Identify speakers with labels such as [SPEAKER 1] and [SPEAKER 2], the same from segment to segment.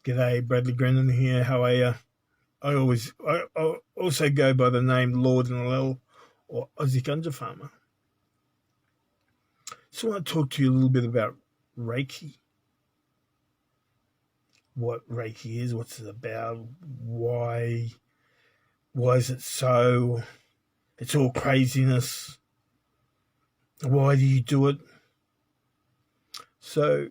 [SPEAKER 1] G'day, Bradley Grennan here. How are you? I also go by the name Lord and Lel or Aussie Ganja Farmer. So I want to talk to you a little bit about Reiki. What Reiki is, what's it about, why is it so? It's all craziness. Why do you do it? So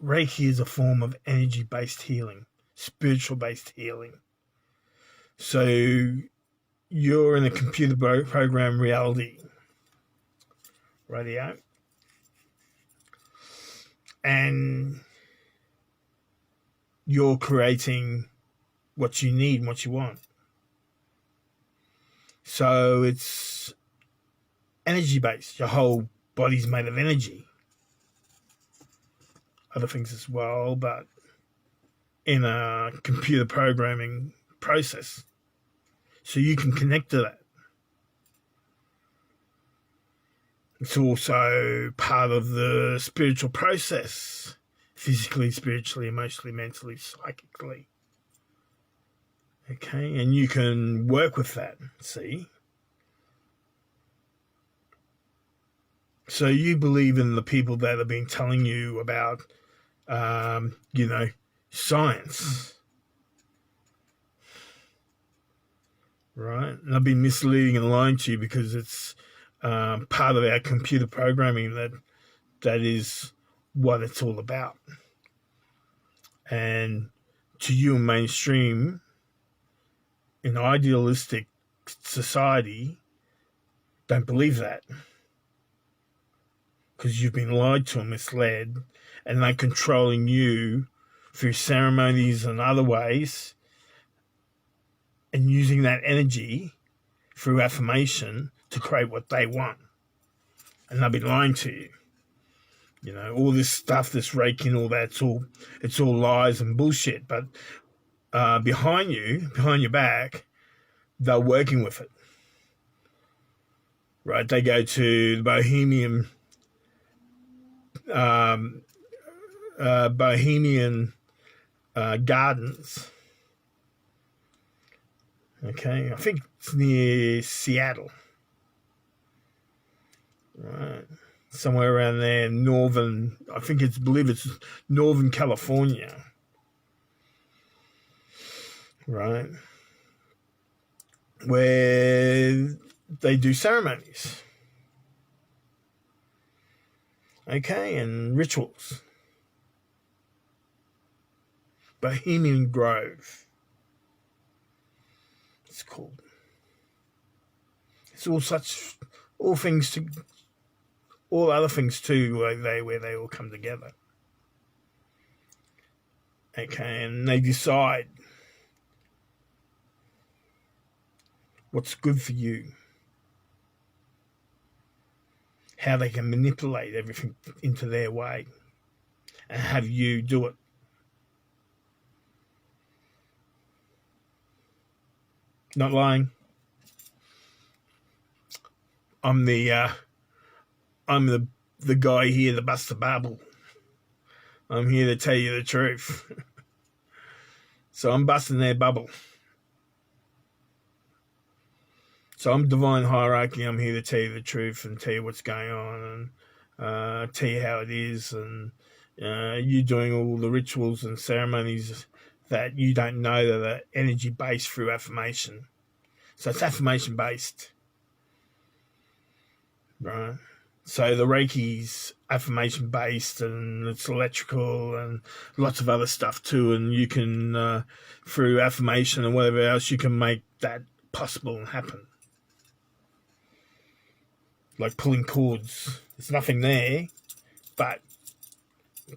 [SPEAKER 1] Reiki is a form of energy-based healing, spiritual-based healing. So you're in a computer program reality, radio, and you're creating what you need and what you want. So it's energy-based. Your whole body's made of energy. Other things as well, but in a computer programming process. So you can connect to that. It's also part of the spiritual process, physically, spiritually, emotionally, mentally, psychically. Okay, and you can work with that, see? So you believe in the people that have been telling you about, science. Right? And I've been misleading and lying to you because it's part of our computer programming that is what it's all about. And to you in mainstream, in idealistic society, don't believe that. Because you've been lied to and misled, and they're controlling you through ceremonies and other ways, and using that energy through affirmation to create what they want. And they've been lying to you. You know, all this stuff, this Reiki and all that, it's all lies and bullshit. But behind your back, they're working with it. Right? They go to the Bohemian Gardens. Okay, I think it's near Seattle. Right. Somewhere around there, believe it's Northern California. Right. Where they do ceremonies. Okay, and rituals. Bohemian Grove. It's called. It's all other things too, where they all come together. Okay, and they decide what's good for you, how they can manipulate everything into their way, and have you do it. Not lying. I'm the guy here to bust the bubble. I'm here to tell you the truth. So I'm busting their bubble. So I'm divine hierarchy. I'm here to tell you the truth and tell you what's going on and tell you how it is. And you doing all the rituals and ceremonies that you don't know that are energy based through affirmation. So it's affirmation based. Right. So the Reiki's affirmation based and it's electrical and lots of other stuff too. And you can, through affirmation and whatever else, you can make that possible and happen. Like pulling cords. There's nothing there, but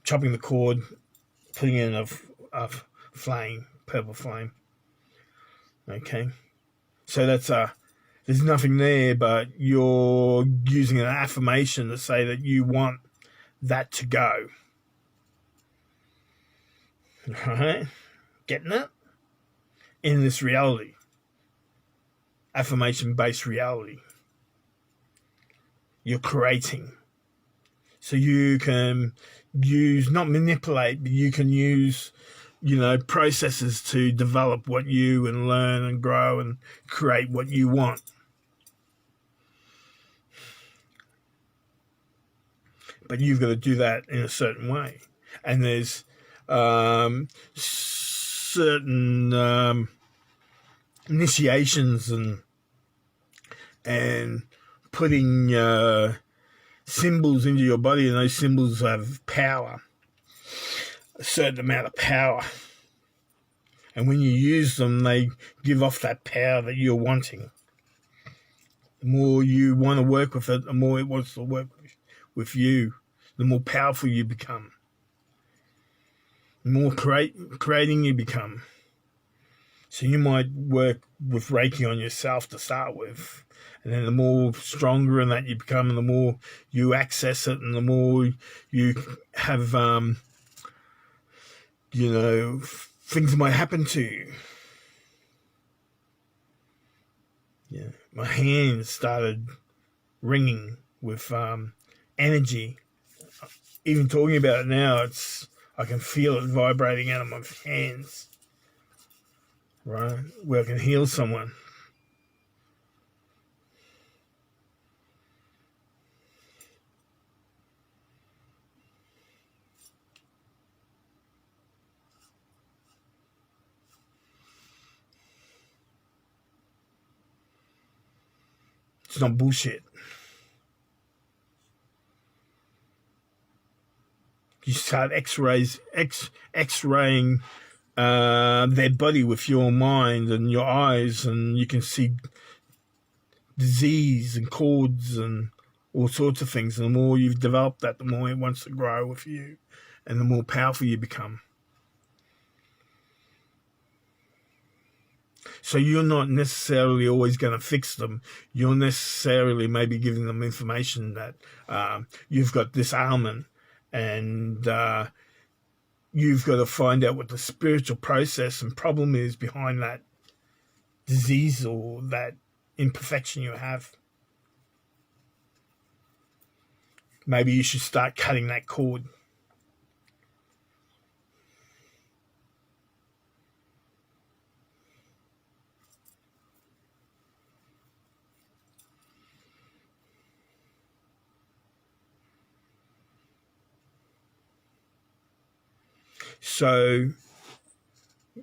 [SPEAKER 1] chopping the cord, putting in a flame, purple flame. Okay. So that's there's nothing there, but you're using an affirmation to say that you want that to go. Right? Getting it? In this reality. Affirmation-based reality. You're creating. So you can use, not manipulate, but you can use, processes to develop what you and learn and grow and create what you want. But you've got to do that in a certain way. And there's certain initiations and putting symbols into your body, and those symbols have power, a certain amount of power. And when you use them, they give off that power that you're wanting. The more you want to work with it, the more it wants to work with you, the more powerful you become, the more creating you become. So you might work with Reiki on yourself to start with, and then the more stronger in that you become, and the more you access it, and the more you have, things might happen to you. Yeah, my hands started ringing with energy. Even talking about it now, I can feel it vibrating out of my hands. Right, where I can heal someone. It's not bullshit. You start X-raying their body with your mind and your eyes, and you can see disease and cords and all sorts of things. And the more you've developed that, the more it wants to grow with you, and the more powerful you become. So you're not necessarily always going to fix them. You're necessarily maybe giving them information that you've got this ailment, and you've got to find out what the spiritual process and problem is behind that disease or that imperfection you have. Maybe you should start cutting that cord. So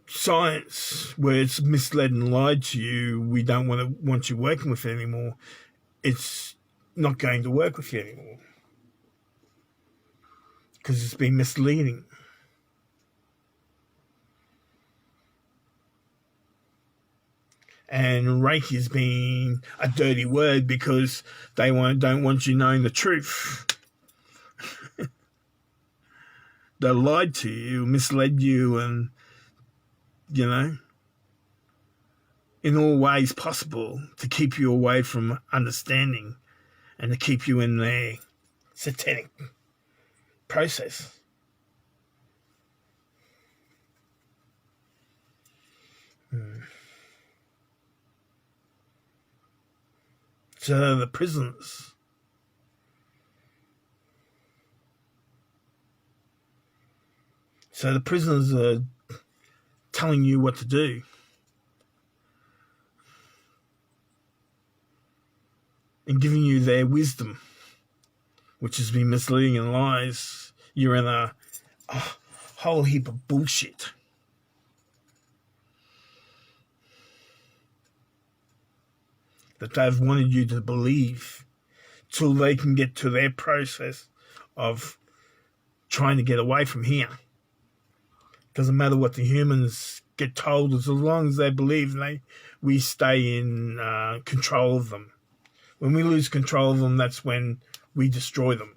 [SPEAKER 1] science, where it's misled and lied to you, we don't want you working with it anymore. It's not going to work with you anymore because it's been misleading. And Reiki has been a dirty word because they don't want you knowing the truth. They lied to you, misled you, and, in all ways possible to keep you away from understanding and to keep you in their satanic process. So the prisons. So the prisoners are telling you what to do. And giving you their wisdom, which has been misleading and lies. You're in a whole heap of bullshit. That they've wanted you to believe till they can get to their process of trying to get away from here. Doesn't matter what the humans get told, as long as they believe, we stay in control of them. When we lose control of them, that's when we destroy them.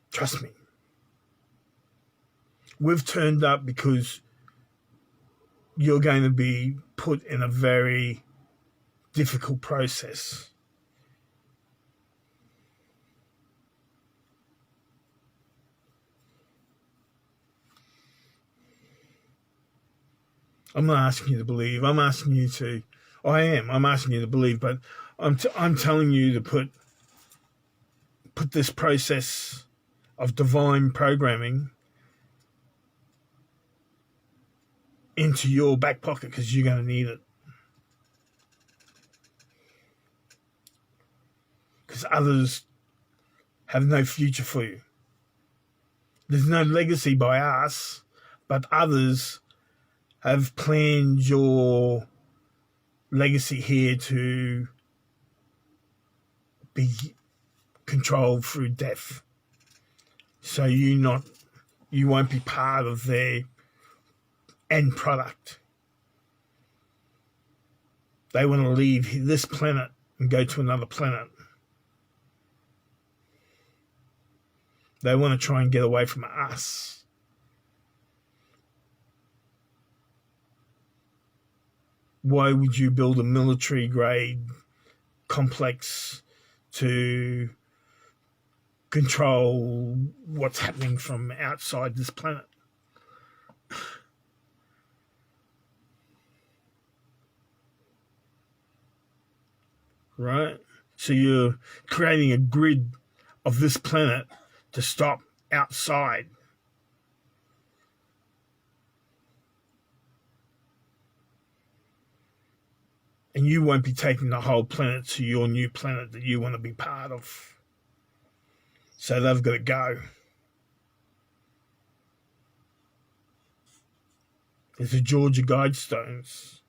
[SPEAKER 1] Trust me. We've turned up because you're going to be put in a very difficult process. I'm not asking you to believe. I'm asking you to I'm asking you to believe, but I'm telling you to put this process of divine programming into your back pocket because you're going to need it. Because others have no future for you. There's no legacy by us, but others have planned your legacy here to be controlled through death. So you won't be part of their end product. They want to leave this planet and go to another planet. They want to try and get away from us. Why would you build a military grade complex to control what's happening from outside this planet? Right? So you're creating a grid of this planet to stop outside. And you won't be taking the whole planet to your new planet that you want to be part of. So they've got to go. There's the Georgia Guidestones.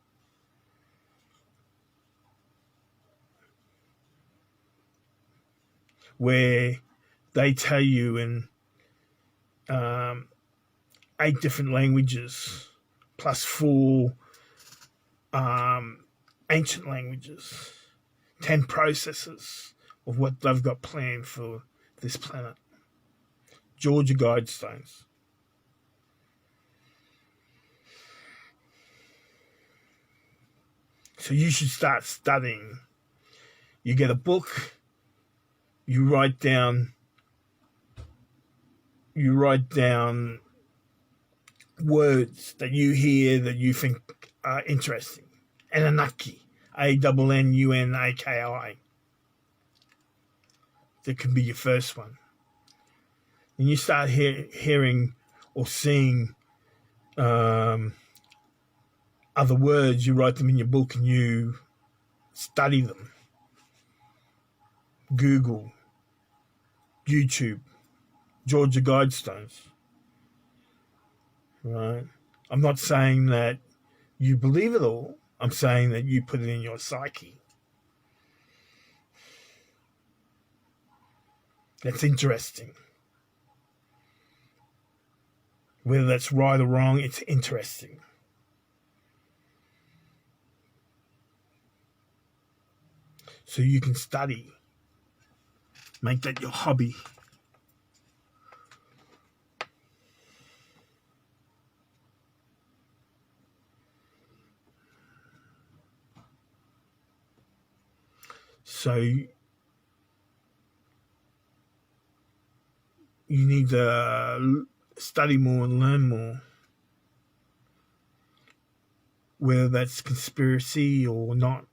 [SPEAKER 1] Where they tell you in 8 different languages, plus 4 ancient languages, 10 processes of what they've got planned for this planet. Georgia Guidestones. So you should start studying. You get a book, you write down words that you hear that you think are interesting. Anunnaki, Annunaki. That can be your first one. And you start hearing or seeing other words, you write them in your book and you study them. Google, YouTube, Georgia Guidestones. Right? I'm not saying that you believe it all. I'm saying that you put it in your psyche. That's interesting. Whether that's right or wrong, it's interesting. So you can study. Make that your hobby. So you need to study more and learn more. Whether that's conspiracy or not.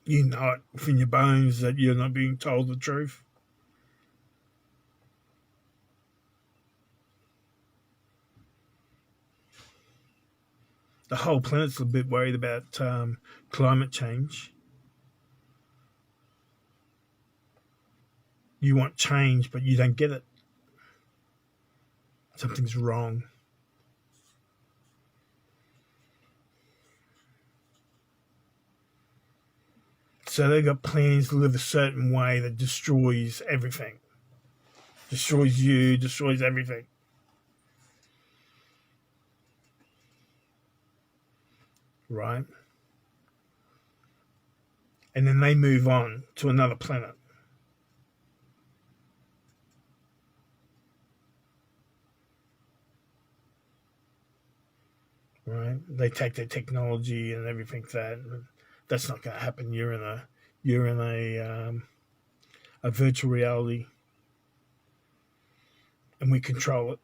[SPEAKER 1] You know it within your bones that you're not being told the truth. The whole planet's a bit worried about climate change. You want change, but you don't get it. Something's wrong. So they've got plans to live a certain way that destroys everything. Destroys you, destroys everything. Right? And then they move on to another planet. Right? They take their technology and everything that's not going to happen. You're in a virtual reality, and we control it.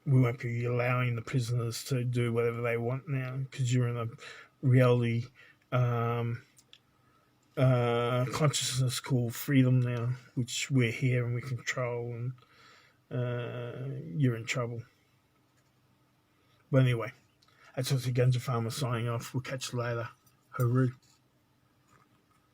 [SPEAKER 1] we won't be allowing the prisoners to do whatever they want now because you're in a reality consciousness called freedom now, which we're here and we control, and you're in trouble. But anyway, that's Ganja Farmer signing off. We'll catch you later. Hooroo.